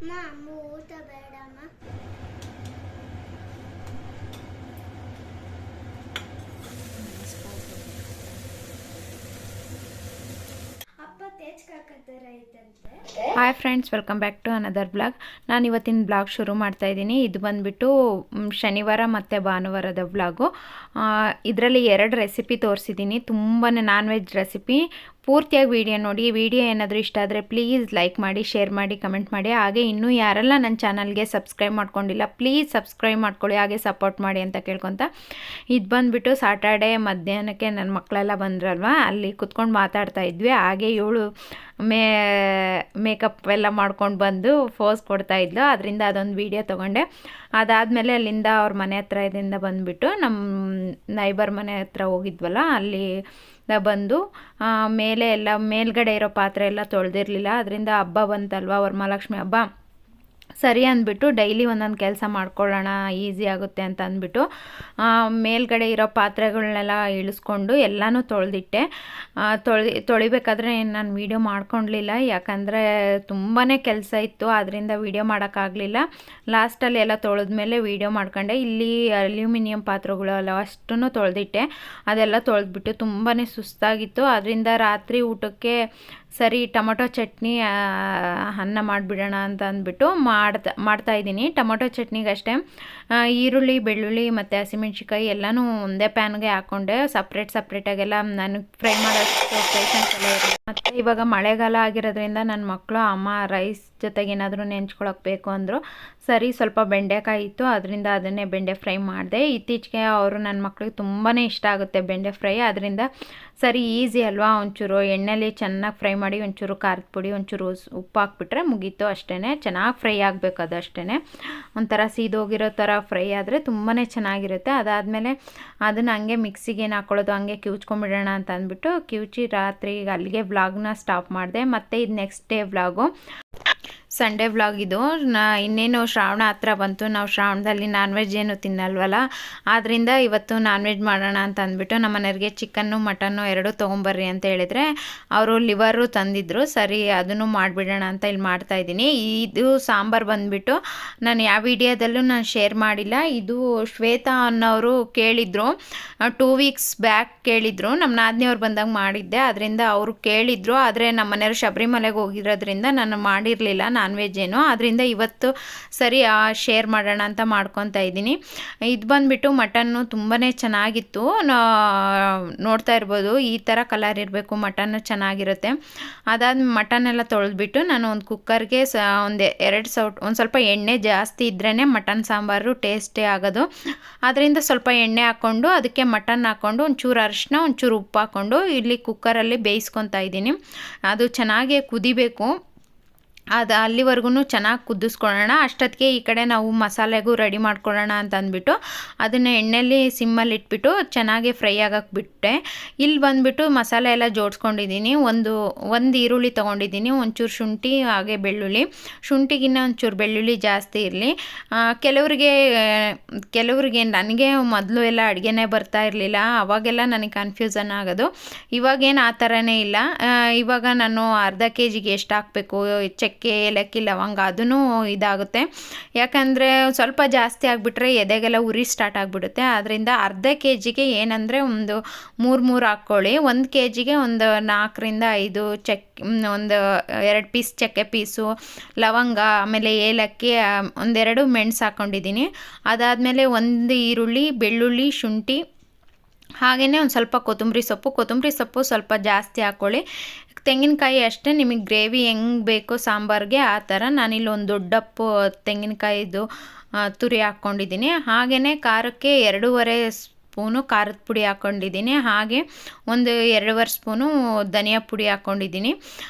ಊಟ ಬೇಡಮ್ಮ. ಅಪ್ಪ ತೇಚ್ಕಾಕತ್ತರ ಐತಂತೆ. Hi friends, welcome back to another blog. ನಾನು ಇವತ್ತಿನ ಬ್ಲಾಗ್ ಶುರು ಮಾಡ್ತಾ ಇದ್ದೀನಿ. ಇದು ಬಂದುಬಿಟ್ಟು ಶನಿವಾರ ಮತ್ತು ಭಾನುವಾರದ ಬ್ಲಾಗು. ಇದರಲ್ಲಿ 2 ರೆಸಿಪಿ ತೋರಿಸಿದ್ದೀನಿ. ತುಂಬಾ ನಾನ್ ವೆಜ್ ರೆಸಿಪಿ. ಪೂರ್ತಿಯಾಗಿ ವಿಡಿಯೋ ನೋಡಿ. ವಿಡಿಯೋ ಏನಾದರೂ ಇಷ್ಟ ಆದರೆ ಪ್ಲೀಸ್ ಲೈಕ್ ಮಾಡಿ, ಶೇರ್ ಮಾಡಿ, ಕಮೆಂಟ್ ಮಾಡಿ. ಹಾಗೆ ಇನ್ನೂ ಯಾರೆಲ್ಲ ನನ್ನ ಚಾನಲ್ಗೆ ಸಬ್ಸ್ಕ್ರೈಬ್ ಮಾಡ್ಕೊಂಡಿಲ್ಲ ಪ್ಲೀಸ್ ಸಬ್ಸ್ಕ್ರೈಬ್ ಮಾಡ್ಕೊಳ್ಳಿ, ಹಾಗೆ ಸಪೋರ್ಟ್ ಮಾಡಿ ಅಂತ ಕೇಳ್ಕೊತ. ಇದು ಬಂದುಬಿಟ್ಟು ಸಾಟರ್ಡೆ ಮಧ್ಯಾಹ್ನಕ್ಕೆ ನನ್ನ ಮಕ್ಕಳೆಲ್ಲ ಬಂದ್ರಲ್ವ, ಅಲ್ಲಿ ಕುತ್ಕೊಂಡು ಮಾತಾಡ್ತಾ ಇದ್ವಿ. ಹಾಗೆ ಇವಳು ಮೇಕಪ್ ಎಲ್ಲ ಮಾಡ್ಕೊಂಡು ಬಂದು ಫೋಸ್ ಕೊಡ್ತಾಯಿದ್ಲು. ಅದರಿಂದ ಅದೊಂದು ವೀಡಿಯೋ ತೊಗೊಂಡೆ. ಅದಾದಮೇಲೆ ಅಲ್ಲಿಂದ ಅವ್ರ ಮನೆ ಹತ್ರದಿಂದ ಬಂದುಬಿಟ್ಟು ನಮ್ಮ ನೈಬರ್ ಮನೆ ಹತ್ರ ಹೋಗಿದ್ವಲ್ಲ, ಅಲ್ಲಿ ಬಂದು ಮೇಲೆ ಎಲ್ಲ ಮೇಲ್ಗಡೆ ಇರೋ ಪಾತ್ರೆ ಎಲ್ಲ ತೊಳೆದಿರಲಿಲ್ಲ. ಅದರಿಂದ ಹಬ್ಬ ಬಂತಲ್ವ, ವರಮಹಾಲಕ್ಷ್ಮಿ ಹಬ್ಬ, ಸರಿ ಅಂದ್ಬಿಟ್ಟು ಡೈಲಿ ಒಂದೊಂದು ಕೆಲಸ ಮಾಡ್ಕೊಳ್ಳೋಣ, ಈಸಿ ಆಗುತ್ತೆ ಅಂತ ಅಂದ್ಬಿಟ್ಟು ಮೇಲ್ಗಡೆ ಇರೋ ಪಾತ್ರೆಗಳನ್ನೆಲ್ಲ ಇಳಿಸ್ಕೊಂಡು ಎಲ್ಲನೂ ತೊಳೆದಿಟ್ಟೆ. ತೊಳಿಬೇಕಾದ್ರೆ ನಾನು ವೀಡಿಯೋ ಮಾಡ್ಕೊಳ್ಲಿಲ್ಲ, ಯಾಕಂದರೆ ತುಂಬಾ ಕೆಲಸ ಇತ್ತು. ಅದರಿಂದ ವೀಡಿಯೋ ಮಾಡೋಕ್ಕಾಗಲಿಲ್ಲ. ಲಾಸ್ಟಲ್ಲಿ ಎಲ್ಲ ತೊಳೆದ್ಮೇಲೆ ವೀಡಿಯೋ ಮಾಡ್ಕೊಂಡೆ. ಇಲ್ಲಿ ಅಲ್ಯೂಮಿನಿಯಂ ಪಾತ್ರೆಗಳೆಲ್ಲ ಅಷ್ಟೂ ತೊಳೆದಿಟ್ಟೆ. ಅದೆಲ್ಲ ತೊಳೆದ್ಬಿಟ್ಟು ತುಂಬಾ ಸುಸ್ತಾಗಿತ್ತು. ಅದರಿಂದ ರಾತ್ರಿ ಊಟಕ್ಕೆ ಸರಿ ಟೊಮೊಟೊ ಚಟ್ನಿ ಅನ್ನ ಮಾಡಿಬಿಡೋಣ ಅಂತ ಅಂದ್ಬಿಟ್ಟು ಮಾಡ್ತಾಯಿದ್ದೀನಿ. ಟೊಮೊಟೊ ಚಟ್ನಿಗಷ್ಟೇ ಈರುಳ್ಳಿ, ಬೆಳ್ಳುಳ್ಳಿ ಮತ್ತು ಹಸಿಮೆಣ್ಸಿಕಾಯಿ ಎಲ್ಲನೂ ಒಂದೇ ಪ್ಯಾನ್ಗೆ ಹಾಕ್ಕೊಂಡೆ. ಸಪ್ರೇಟಾಗೆಲ್ಲ ನಾನು ಫ್ರೈ ಮಾಡೋಷ್ಟು ಪೇಷನ್ಸ್ ಎಲ್ಲ ಇರಲಿಲ್ಲ. ಮತ್ತು ಇವಾಗ ಮಳೆಗಾಲ ಆಗಿರೋದ್ರಿಂದ ನನ್ನ ಮಕ್ಕಳು ಅಮ್ಮ ರೈಸ್ ಜೊತೆಗೆ ಏನಾದರೂ ನೆಂಚ್ಕೊಳಕ್ಕೆ ಬೇಕು ಅಂದರು. ಸರಿ, ಸ್ವಲ್ಪ ಬೆಂಡೆಕಾಯಿ ಇತ್ತು, ಅದರಿಂದ ಅದನ್ನೇ ಬೆಂಡೆ ಫ್ರೈ ಮಾಡಿದೆ. ಇತ್ತೀಚೆಗೆ ಅವರು ನನ್ನ ಮಕ್ಕಳಿಗೆ ತುಂಬಾ ಇಷ್ಟ ಆಗುತ್ತೆ ಬೆಂಡೆ ಫ್ರೈ. ಅದರಿಂದ ಸರಿ ಈಸಿ ಅಲ್ವಾ, ಒಂಚೂರು ಎಣ್ಣೆಲಿ ಚೆನ್ನಾಗಿ ಫ್ರೈ ಮಾಡಿ ಒಂಚೂರು ಖಾರದ ಪುಡಿ, ಒಂಚೂರು ಉಪ್ಪು ಹಾಕ್ಬಿಟ್ರೆ ಮುಗೀತು ಅಷ್ಟೇ. ಚೆನ್ನಾಗಿ ಫ್ರೈ ಆಗಬೇಕು, ಅದು ಅಷ್ಟೇ. ಒಂಥರ ಸೀದೋಗಿರೋ ಥರ ಫ್ರೈ ಆದರೆ ತುಂಬಾ ಚೆನ್ನಾಗಿರುತ್ತೆ. ಅದಾದಮೇಲೆ ಅದನ್ನು ಹಂಗೆ ಮಿಕ್ಸಿಗೆ ಏನು ಹಾಕ್ಕೊಳ್ಳೋದು, ಹಂಗೆ ಕಿವುಚ್ಕೊಂಡ್ಬಿಡೋಣ ಅಂತ ಅಂದ್ಬಿಟ್ಟು ಕಿವುಚಿ ರಾತ್ರಿ ಅಲ್ಲಿಗೆ ವ್ಲಾಗ್ನ ಸ್ಟಾಪ್ ಮಾಡಿದೆ. ಮತ್ತು ಇದು next day vlog, Sunday vlog ಇದು. ಇನ್ನೇನು ಶ್ರಾವಣ ಹತ್ರ ಬಂತು. ನಾವು ಶ್ರಾವಣದಲ್ಲಿ ನಾನ್ ವೆಜ್ ಏನು ತಿನ್ನಲ್ವಲ್ಲ, ಆದ್ದರಿಂದ ಇವತ್ತು ನಾನ್ ವೆಜ್ ಮಾಡೋಣ ಅಂತ ಅಂದ್ಬಿಟ್ಟು ನಮ್ಮ ಮನೆಯವ್ರಿಗೆ ಚಿಕನ್ನು ಮಟನ್ನು ಎರಡೂ ತೊಗೊಂಬರ್ರಿ ಅಂತ ಹೇಳಿದರೆ ಅವರು ಲಿವರು ತಂದಿದ್ರು. ಸರಿ, ಅದನ್ನು ಮಾಡಿಬಿಡೋಣ ಅಂತ ಇಲ್ಲಿ ಮಾಡ್ತಾಯಿದ್ದೀನಿ. ಇದು ಸಾಂಬಾರು ಬಂದುಬಿಟ್ಟು ನಾನು ಯಾವ ವಿಡಿಯೋದಲ್ಲೂ ನಾನು ಶೇರ್ ಮಾಡಿಲ್ಲ. ಇದು ಶ್ವೇತಾ ಅನ್ನೋರು ಕೇಳಿದರು, 2 ವೀಕ್ಸ್ ಬ್ಯಾಕ್ ಕೇಳಿದರು. ನಮ್ಮ ನಾದಿನಿಯವ್ರು ಬಂದಾಗ ಮಾಡಿದ್ದೆ, ಅದರಿಂದ ಅವರು ಕೇಳಿದರು. ಆದರೆ ನಮ್ಮ ಮನೆಯವರು ಶಬರಿಮಲೆಗೆ ಹೋಗಿರೋದ್ರಿಂದ ನಾನು ಮಾಡಿರಲಿಲ್ಲ ನಾನ್ ವೆಜ್ ಏನು. ಅದರಿಂದ ಇವತ್ತು ಸರಿ ಶೇರ್ ಮಾಡೋಣ ಅಂತ ಮಾಡ್ಕೊತಾ ಇದ್ದೀನಿ. ಇದು ಬಂದುಬಿಟ್ಟು ಮಟನ್ನು ತುಂಬಾ ಚೆನ್ನಾಗಿತ್ತು. ನೋಡ್ತಾ ಇರ್ಬೋದು, ಈ ಥರ ಕಲರ್ ಇರಬೇಕು, ಮಟನ್ನು ಚೆನ್ನಾಗಿರುತ್ತೆ. ಅದಾದ ಮಟನ್ನೆಲ್ಲ ತೊಳೆದ್ಬಿಟ್ಟು ನಾನು ಒಂದು ಕುಕ್ಕರ್ಗೆ ಒಂದು ಸ್ವಲ್ಪ ಎಣ್ಣೆ ಜಾಸ್ತಿ ಇದ್ರೇ ಮಟನ್ ಸಾಂಬಾರು ಟೇಸ್ಟೇ ಆಗೋದು. ಅದರಿಂದ ಸ್ವಲ್ಪ ಎಣ್ಣೆ ಹಾಕ್ಕೊಂಡು ಅದಕ್ಕೆ ಮಟನ್ ಹಾಕ್ಕೊಂಡು ಒಂಚೂರು ಅರಿಶಿನ, ಒಂಚೂರು ಉಪ್ಪು ಹಾಕ್ಕೊಂಡು ಇಲ್ಲಿ ಕುಕ್ಕರಲ್ಲಿ ಬೇಯಿಸ್ಕೊತಾ ಇದ್ದೀನಿ. ಅದು ಚೆನ್ನಾಗಿ ಕುದಿಬೇಕು. ಅದು ಅಲ್ಲಿವರೆಗೂ ಚೆನ್ನಾಗಿ ಕುದಿಸ್ಕೊಳ್ಳೋಣ. ಅಷ್ಟೊತ್ತಿಗೆ ಈ ಕಡೆ ನಾವು ಮಸಾಲೆಗೂ ರೆಡಿ ಮಾಡ್ಕೊಳ್ಳೋಣ ಅಂತ ಅಂದ್ಬಿಟ್ಟು ಅದನ್ನು ಎಣ್ಣೆಯಲ್ಲಿ ಸಿಮ್ಮಲ್ಲಿ ಇಟ್ಬಿಟ್ಟು ಚೆನ್ನಾಗಿ ಫ್ರೈ ಆಗಕ್ಕೆ ಬಿಟ್ಟೆ. ಇಲ್ಲಿ ಬಂದುಬಿಟ್ಟು ಮಸಾಲೆ ಎಲ್ಲ ಜೋಡಿಸ್ಕೊಂಡಿದ್ದೀನಿ. ಒಂದು ಈರುಳ್ಳಿ ತೊಗೊಂಡಿದ್ದೀನಿ, ಒಂಚೂರು ಶುಂಠಿ, ಹಾಗೆ ಬೆಳ್ಳುಳ್ಳಿ. ಶುಂಠಿಗಿನ್ನ ಒಂಚೂರು ಬೆಳ್ಳುಳ್ಳಿ ಜಾಸ್ತಿ ಇರಲಿ. ಕೆಲವರಿಗೆ ನನಗೆ ಮೊದಲು ಎಲ್ಲ ಅಡುಗೆನೇ ಬರ್ತಾ ಇರಲಿಲ್ಲ, ಅವಾಗೆಲ್ಲ ನನಗೆ ಕನ್ಫ್ಯೂಸನ್ ಆಗೋದು. ಇವಾಗೇನು ಆ ಥರನೇ ಇಲ್ಲ. ಇವಾಗ ನಾನು ಅರ್ಧ ಕೆಜಿಗೆ ಎಷ್ಟು ಹಾಕಬೇಕು, ಚಕ್ಕೆ, ಏಲಕ್ಕಿ, ಲವಂಗ ಅದೂ ಇದಾಗುತ್ತೆ. ಯಾಕಂದರೆ ಸ್ವಲ್ಪ ಜಾಸ್ತಿ ಆಗಿಬಿಟ್ರೆ ಎದೆಗೆಲ್ಲ ಉರಿ ಸ್ಟಾರ್ಟ್ ಆಗಿಬಿಡುತ್ತೆ. ಆದ್ದರಿಂದ ಅರ್ಧ ಕೆಜಿಗೆ ಏನಂದರೆ ಒಂದು 3 ಹಾಕ್ಕೊಳ್ಳಿ. 1 ಕೆಜಿಗೆ ಒಂದು 4 ರಿಂದ 5 ಒಂದು 2 ಪೀಸ್ ಚಕ್ಕೆ ಪೀಸು, ಲವಂಗ, ಆಮೇಲೆ ಏಲಕ್ಕಿ, 1-2 ಮೆಣಸು ಹಾಕ್ಕೊಂಡಿದ್ದೀನಿ. ಅದಾದಮೇಲೆ 1 ಈರುಳ್ಳಿ, ಬೆಳ್ಳುಳ್ಳಿ, ಶುಂಠಿ, ಹಾಗೆಯೇ ಒಂದು ಸ್ವಲ್ಪ ಕೊತ್ತಂಬರಿ ಸೊಪ್ಪು ಸ್ವಲ್ಪ ಜಾಸ್ತಿ ಹಾಕ್ಕೊಳ್ಳಿ. ತೆಂಗಿನಕಾಯಿ ಅಷ್ಟೇ, ನಿಮಗೆ ಗ್ರೇವಿ ಹೆಂಗೆ ಬೇಕೋ ಸಾಂಬಾರಿಗೆ ಆ ಥರ. ನಾನಿಲ್ಲಿ ಒಂದು ದೊಡ್ಡಪ್ಪು ತೆಂಗಿನಕಾಯಿದು ತುರಿ ಹಾಕ್ಕೊಂಡಿದ್ದೀನಿ. ಹಾಗೆಯೇ ಖಾರಕ್ಕೆ 2.5 ಸ್ಪೂನು ಖಾರದ ಪುಡಿ ಹಾಕ್ಕೊಂಡಿದ್ದೀನಿ. ಹಾಗೆ ಒಂದು 2.5 ಸ್ಪೂನು ಧನಿಯಾ ಪುಡಿ ಹಾಕ್ಕೊಂಡಿದ್ದೀನಿ.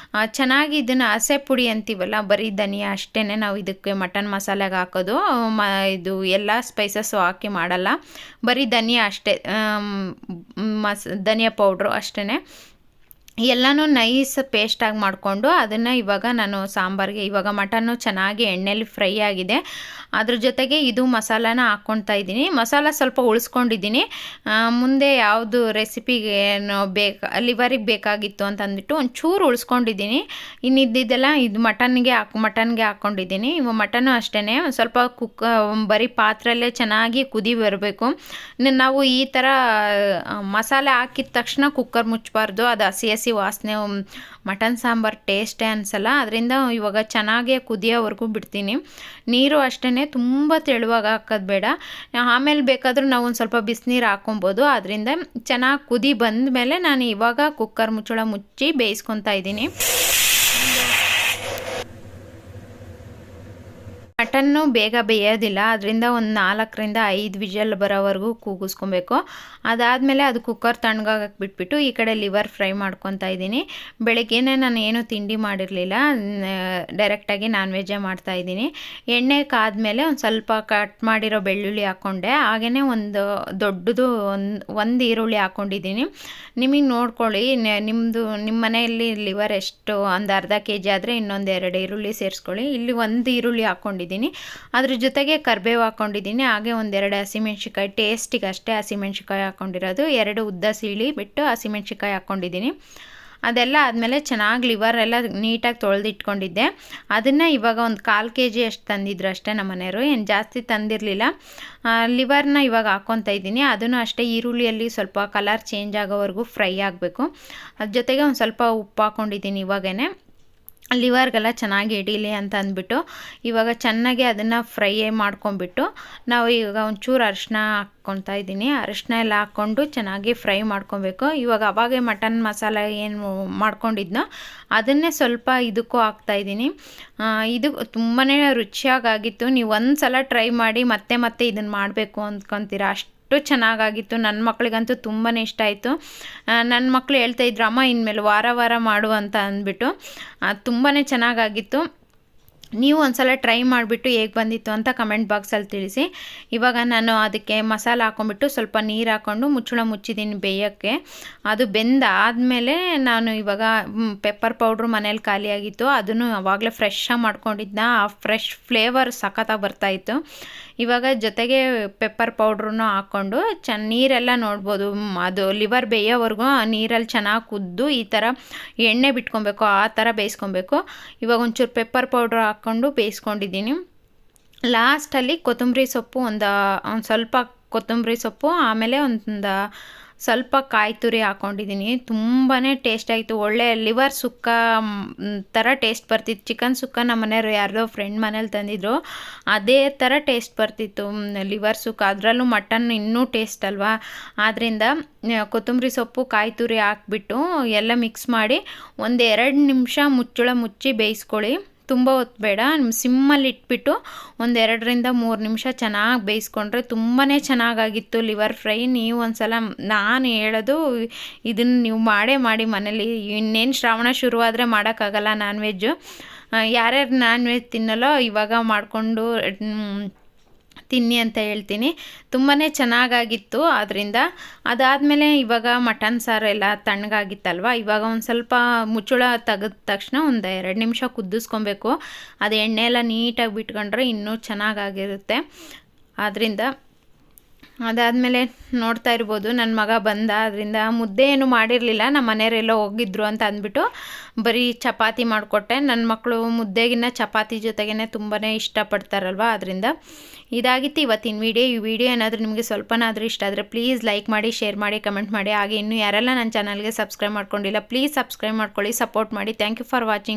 ಚೆನ್ನಾಗಿ ಇದನ್ನು ಹಸೆ ಪುಡಿ ಅಂತೀವಲ್ಲ, ಬರೀ ಧನಿಯಾ ಅಷ್ಟೇ ನಾವು ಇದಕ್ಕೆ ಮಟನ್ ಮಸಾಲೆಗೆ ಹಾಕೋದು. ಇದು ಎಲ್ಲ ಸ್ಪೈಸಸ್ಸು ಹಾಕಿ ಮಾಡಲ್ಲ, ಬರೀ ಧನಿಯಾ ಅಷ್ಟೇ, ಧನಿಯಾ ಪೌಡ್ರು ಅಷ್ಟೇ. ಎಲ್ಲನೂ ನೈಸ್ ಪೇಸ್ಟಾಗಿ ಮಾಡಿಕೊಂಡು ಅದನ್ನು ಇವಾಗ ನಾನು ಸಾಂಬಾರಿಗೆ ಇವಾಗ ಮಟನ್ನು ಚೆನ್ನಾಗಿ ಎಣ್ಣೆಲಿ ಫ್ರೈ ಆಗಿದೆ. ಅದ್ರ ಜೊತೆಗೆ ಇದು ಮಸಾಲಾನ ಹಾಕ್ಕೊಳ್ತಾ ಇದ್ದೀನಿ. ಮಸಾಲ ಸ್ವಲ್ಪ ಉಳಿಸ್ಕೊಂಡಿದ್ದೀನಿ. ಮುಂದೆ ಯಾವುದು ರೆಸಿಪಿಗೆ ಏನು ಲಿವರಿಗೆ ಬೇಕಾಗಿತ್ತು ಅಂತ ಅಂದ್ಬಿಟ್ಟು ಒಂಚೂರು ಉಳಿಸ್ಕೊಂಡಿದ್ದೀನಿ. ಇನ್ನಿದ್ದೆಲ್ಲ ಇದು ಮಟನ್ಗೆ ಹಾಕ್ಕೊಂಡಿದ್ದೀನಿ. ಇವಾಗ ಮಟನ್ನು ಅಷ್ಟೇ ಸ್ವಲ್ಪ ಬರೀ ಪಾತ್ರೆಯಲ್ಲೇ ಚೆನ್ನಾಗಿ ಕುದಿ ಬರಬೇಕು. ನಾವು ಈ ಥರ ಮಸಾಲೆ ಹಾಕಿದ ತಕ್ಷಣ ಕುಕ್ಕರ್ ಮುಚ್ಚಬಾರ್ದು, ಅದು ಹಸಿ ವಾಸನೆ ಮಟನ್ ಸಾಂಬಾರು ಟೇಸ್ಟೇ ಅನಿಸಲ್ಲ. ಅದರಿಂದ ಇವಾಗ ಚೆನ್ನಾಗೇ ಕುದಿಯೋವರೆಗೂ ಬಿಡ್ತೀನಿ. ನೀರು ಅಷ್ಟೇ ತುಂಬ ತೆಳುವಾಗಿ ಹಾಕೋದು ಬೇಡ. ಆಮೇಲೆ ಬೇಕಾದರೂ ನಾವು ಒಂದು ಸ್ವಲ್ಪ ಬಿಸಿನೀರು ಹಾಕ್ಕೊಬೋದು. ಅದರಿಂದ ಚೆನ್ನಾಗಿ ಕುದಿ ಬಂದ ಮೇಲೆ ನಾನು ಇವಾಗ ಕುಕ್ಕರ್ ಮುಚ್ಚಳ ಮುಚ್ಚಿ ಬೇಯಿಸ್ಕೊತಾ ಇದ್ದೀನಿ. ಮಟನ್ನು ಬೇಗ ಬೇಯೋದಿಲ್ಲ, ಅದರಿಂದ ಒಂದು 4ರಿಂದ 5 ವಿಷಲ್ ಬರೋವರೆಗೂ ಕೂಗಿಸ್ಕೊಬೇಕು. ಅದಾದಮೇಲೆ ಅದು ಕುಕ್ಕರ್ ತಣ್ಣಗಾಗಕ್ಕೆ ಬಿಟ್ಬಿಟ್ಟು ಈ ಕಡೆ ಲಿವರ್ ಫ್ರೈ ಮಾಡ್ಕೊತಾ ಇದ್ದೀನಿ. ಬೆಳಗ್ಗೆನೇ ನಾನು ಏನೂ ತಿಂಡಿ ಮಾಡಿರಲಿಲ್ಲ, ಡೈರೆಕ್ಟಾಗಿ ನಾನ್ ವೆಜ್ಜೇ ಮಾಡ್ತಾಯಿದ್ದೀನಿ. ಎಣ್ಣೆ ಕಾದ್ಮೇಲೆ ಒಂದು ಸ್ವಲ್ಪ ಕಟ್ ಮಾಡಿರೋ ಬೆಳ್ಳುಳ್ಳಿ ಹಾಕ್ಕೊಂಡೆ. ಹಾಗೆಯೇ ಒಂದು ದೊಡ್ಡದು ಒಂದು ಈರುಳ್ಳಿ ಹಾಕ್ಕೊಂಡಿದ್ದೀನಿ. ನಿಮಗೆ ನೋಡ್ಕೊಳ್ಳಿ, ನಿಮ್ಮ ಮನೆಯಲ್ಲಿ ಲಿವರ್ ಎಷ್ಟು ಒಂದು ಅರ್ಧ kg ಆದರೆ ಇನ್ನೊಂದು 2 ಈರುಳ್ಳಿ ಸೇರಿಸ್ಕೊಳ್ಳಿ. ಇಲ್ಲಿ ಒಂದು ಈರುಳ್ಳಿ ಹಾಕ್ಕೊಂಡಿದ್ದೀನಿ. ಅದ್ರ ಜೊತೆಗೆ ಕರಿಬೇವು ಹಾಕ್ಕೊಂಡಿದ್ದೀನಿ. ಹಾಗೆ ಒಂದೆರಡು ಹಸಿಮೆಣ್ಸಿಕಾಯಿ, ಟೇಸ್ಟಿಗೆ ಅಷ್ಟೇ ಹಸಿಮೆಣ್ಸಿಕಾಯಿ ಹಾಕ್ಕೊಂಡಿರೋದು. 2 ಉದ್ದ ಸೀಳಿ ಬಿಟ್ಟು ಹಸಿಮೆಣ್ಸಿಕಾಯಿ ಹಾಕ್ಕೊಂಡಿದ್ದೀನಿ. ಅದೆಲ್ಲ ಆದಮೇಲೆ ಚೆನ್ನಾಗಿ ಲಿವರ್ ಎಲ್ಲ ನೀಟಾಗಿ ತೊಳೆದಿಟ್ಕೊಂಡಿದ್ದೆ. ಅದನ್ನು ಇವಾಗ ಒಂದು 1/4 kg ಅಷ್ಟು ತಂದಿದ್ರು ಅಷ್ಟೇ ನಮ್ಮ ಮನೆಯವರು, ಏನು ಜಾಸ್ತಿ ತಂದಿರಲಿಲ್ಲ. ಲಿವರ್ನ ಇವಾಗ ಹಾಕ್ಕೊತಾ ಇದ್ದೀನಿ. ಅದನ್ನು ಅಷ್ಟೇ ಈರುಳ್ಳಿಯಲ್ಲಿ ಸ್ವಲ್ಪ ಕಲರ್ ಚೇಂಜ್ ಆಗೋವರೆಗೂ ಫ್ರೈ ಆಗಬೇಕು. ಅದ್ರ ಜೊತೆಗೆ ಒಂದು ಸ್ವಲ್ಪ ಉಪ್ಪು ಹಾಕ್ಕೊಂಡಿದ್ದೀನಿ. ಇವಾಗೇ ಲಿವರ್ಗೆಲ್ಲ ಚೆನ್ನಾಗಿ ಹಿಡೀಲಿ ಅಂತ ಅಂದ್ಬಿಟ್ಟು ಇವಾಗ ಚೆನ್ನಾಗಿ ಅದನ್ನು ಫ್ರೈ ಮಾಡ್ಕೊಂಬಿಟ್ಟು ನಾವು ಈಗ ಒಂಚೂರು ಅರಿಶಿನ ಹಾಕ್ಕೊತಾ ಇದ್ದೀನಿ. ಅರಿಶಿನ ಎಲ್ಲ ಹಾಕ್ಕೊಂಡು ಚೆನ್ನಾಗಿ ಫ್ರೈ ಮಾಡ್ಕೊಬೇಕು. ಇವಾಗ ಅವಾಗೆ ಮಟನ್ ಮಸಾಲ ಏನು ಮಾಡ್ಕೊಂಡಿದ್ನೋ ಅದನ್ನೇ ಸ್ವಲ್ಪ ಇದಕ್ಕೂ ಹಾಕ್ತಾಯಿದ್ದೀನಿ. ಇದು ತುಂಬಾ ರುಚಿಯಾಗಿತ್ತು. ನೀವು ಒಂದು ಸಲ ಟ್ರೈ ಮಾಡಿ ಮತ್ತೆ ಇದನ್ನು ಮಾಡಬೇಕು ಅಂದ್ಕೊತೀರಾ, ಅಷ್ಟು ಚೆನ್ನಾಗಾಗಿತ್ತು. ನನ್ನ ಮಕ್ಕಳಿಗಂತೂ ತುಂಬಾ ಇಷ್ಟ ಆಯಿತು. ನನ್ನ ಮಕ್ಕಳು ಹೇಳ್ತಾಯಿದ್ರು, ಅಮ್ಮ ಇನ್ಮೇಲೆ ವಾರ ಮಾಡು ಅಂತ ಅಂದ್ಬಿಟ್ಟು. ತುಂಬಾ ಚೆನ್ನಾಗಾಗಿತ್ತು. ನೀವು ಒಂದ್ಸಲ ಟ್ರೈ ಮಾಡಿಬಿಟ್ಟು ಹೇಗೆ ಬಂದಿತ್ತು ಅಂತ ಕಮೆಂಟ್ ಬಾಕ್ಸಲ್ಲಿ ತಿಳಿಸಿ. ಇವಾಗ ನಾನು ಅದಕ್ಕೆ ಮಸಾಲ ಹಾಕ್ಕೊಂಬಿಟ್ಟು ಸ್ವಲ್ಪ ನೀರು ಹಾಕ್ಕೊಂಡು ಮುಚ್ಚಳ ಮುಚ್ಚಿದ್ದೀನಿ ಬೇಯೋಕ್ಕೆ. ಅದು ಬೆಂದಾದಮೇಲೆ ನಾನು ಇವಾಗ ಪೆಪ್ಪರ್ ಪೌಡ್ರು ಮನೇಲಿ ಖಾಲಿಯಾಗಿತ್ತು, ಅದನ್ನು ಆವಾಗಲೇ ಫ್ರೆಶ್ಶಾಗಿ ಮಾಡ್ಕೊಂಡಿದ್ನ. ಆ ಫ್ರೆಶ್ ಫ್ಲೇವರ್ ಸಖತ್ತಾಗಿ ಬರ್ತಾಯಿತ್ತು. ಇವಾಗ ಜೊತೆಗೆ ಪೆಪ್ಪರ್ ಪೌಡ್ರನ್ನು ಹಾಕ್ಕೊಂಡು ನೀರೆಲ್ಲ ನೋಡ್ಬೋದು, ಅದು ಲಿವರ್ ಬೇಯೋವರೆಗೂ ನೀರಲ್ಲಿ ಚೆನ್ನಾಗಿ ಕುದ್ದು ಈ ಥರ ಎಣ್ಣೆ ಬಿಟ್ಕೊಬೇಕು, ಆ ಥರ ಬೇಯಿಸ್ಕೊಬೇಕು. ಇವಾಗ ಒಂಚೂರು ಪೆಪ್ಪರ್ ಪೌಡ್ರ್ ಹಾಕ್ಕೊಂಡು ಬೇಯಿಸ್ಕೊಂಡಿದ್ದೀನಿ. ಲಾಸ್ಟಲ್ಲಿ ಕೊತ್ತಂಬರಿ ಸೊಪ್ಪು ಒಂದು ಸ್ವಲ್ಪ ಕೊತ್ತಂಬರಿ ಸೊಪ್ಪು, ಆಮೇಲೆ ಒಂದು ಸ್ವಲ್ಪ ಕಾಯಿ ತುರಿ ಹಾಕ್ಕೊಂಡಿದ್ದೀನಿ. ತುಂಬಾ ಟೇಸ್ಟ್ ಆಯಿತು. ಒಳ್ಳೆ ಲಿವರ್ ಸುಕ್ಕ ಥರ ಟೇಸ್ಟ್ ಬರ್ತಿತ್ತು. ಚಿಕನ್ ಸುಕ್ಕ ನಮ್ಮ ಮನೆಯವ್ರು ಯಾರ್ದೋ ಫ್ರೆಂಡ್ ಮನೇಲಿ ತಂದಿದ್ರು, ಅದೇ ಥರ ಟೇಸ್ಟ್ ಬರ್ತಿತ್ತು ಲಿವರ್ ಸುಕ್ಕ. ಅದರಲ್ಲೂ ಮಟನ್ ಇನ್ನೂ ಟೇಸ್ಟ್ ಅಲ್ವಾ. ಆದ್ದರಿಂದ ಕೊತ್ತಂಬರಿ ಸೊಪ್ಪು ಕಾಯಿ ತುರಿ ಹಾಕ್ಬಿಟ್ಟು ಎಲ್ಲ ಮಿಕ್ಸ್ ಮಾಡಿ ಒಂದು 2 ನಿಮಿಷ ಮುಚ್ಚಳ ಮುಚ್ಚಿ ಬೇಯಿಸ್ಕೊಳ್ಳಿ. ತುಂಬ ಹೊತ್ತು ಬೇಡ, ಸಿಮ್ಮಲ್ಲಿ ಇಟ್ಬಿಟ್ಟು ಒಂದು 2ರಿಂದ 3 ನಿಮಿಷ ಚೆನ್ನಾಗಿ ಬೇಯಿಸ್ಕೊಂಡ್ರೆ ತುಂಬಾ ಚೆನ್ನಾಗಾಗಿತ್ತು ಲಿವರ್ ಫ್ರೈ. ನೀವು ಒಂದ್ಸಲ, ನಾನು ಹೇಳೋದು ಇದನ್ನು ನೀವು ಮಾಡಿ ಮನೇಲಿ. ಇನ್ನೇನು ಶ್ರಾವಣ ಶುರುವಾದರೆ ಮಾಡೋಕ್ಕಾಗಲ್ಲ ನಾನ್ ವೆಜ್ಜು. ಯಾರ್ಯಾರು ನಾನ್ ವೆಜ್ ತಿನ್ನಲ್ಲೋ ಇವಾಗ ಮಾಡಿಕೊಂಡು ತಿನ್ನಿ ಅಂತ ಹೇಳ್ತೀನಿ. ತುಂಬಾ ಚೆನ್ನಾಗಾಗಿತ್ತು. ಆದ್ದರಿಂದ ಅದಾದಮೇಲೆ ಇವಾಗ ಮಟನ್ ಸಾರು ಎಲ್ಲ ತಣ್ಣಗಾಗಿತ್ತಲ್ವ, ಇವಾಗ ಒಂದು ಸ್ವಲ್ಪ ಮುಚ್ಚಳ ತೆಗೆದ ತಕ್ಷಣ ಒಂದು 2 ನಿಮಿಷ ಕುದಿಸ್ಕೊಬೇಕು. ಅದು ಎಣ್ಣೆ ಎಲ್ಲ ನೀಟಾಗಿ ಬಿಟ್ಕೊಂಡ್ರೆ ಇನ್ನೂ ಚೆನ್ನಾಗಾಗಿರುತ್ತೆ. ಆದ್ದರಿಂದ ಅದಾದಮೇಲೆ ನೋಡ್ತಾ ಇರ್ಬೋದು ನನ್ನ ಮಗ ಬಂದ. ಅದರಿಂದ ಮುದ್ದೆ ಏನು ಮಾಡಿರಲಿಲ್ಲ, ನಮ್ಮ ಮನೆಯವರೆಲ್ಲ ಹೋಗಿದ್ರು ಅಂತ ಅಂದ್ಬಿಟ್ಟು ಬರೀ ಚಪಾತಿ ಮಾಡಿಕೊಟ್ಟೆ. ನನ್ನ ಮಕ್ಕಳು ಮುದ್ದೆಗಿನ್ನ ಚಪಾತಿ ಜೊತೆಗೇ ತುಂಬಾ ಇಷ್ಟಪಡ್ತಾರಲ್ವ. ಅದರಿಂದ ಇದಾಗಿತ್ತು ಇವತ್ತಿನ ವಿಡಿಯೋ. ಈ ವಿಡಿಯೋ ಏನಾದರೂ ನಿಮಗೆ ಸ್ವಲ್ಪನಾದರೂ ಇಷ್ಟ ಆದರೆ ಪ್ಲೀಸ್ ಲೈಕ್ ಮಾಡಿ, ಶೇರ್ ಮಾಡಿ, ಕಮೆಂಟ್ ಮಾಡಿ. ಹಾಗೆ ಇನ್ನೂ ಯಾರೆಲ್ಲ ನನ್ನ ಚಾನಲ್ಗೆ ಸಬ್ಸ್ಕ್ರೈಬ್ ಮಾಡ್ಕೊಂಡಿಲ್ಲ ಪ್ಲೀಸ್ ಸಬ್ಸ್ಕ್ರೈಬ್ ಮಾಡ್ಕೊಳ್ಳಿ, ಸಪೋರ್ಟ್ ಮಾಡಿ. Thank you for watching.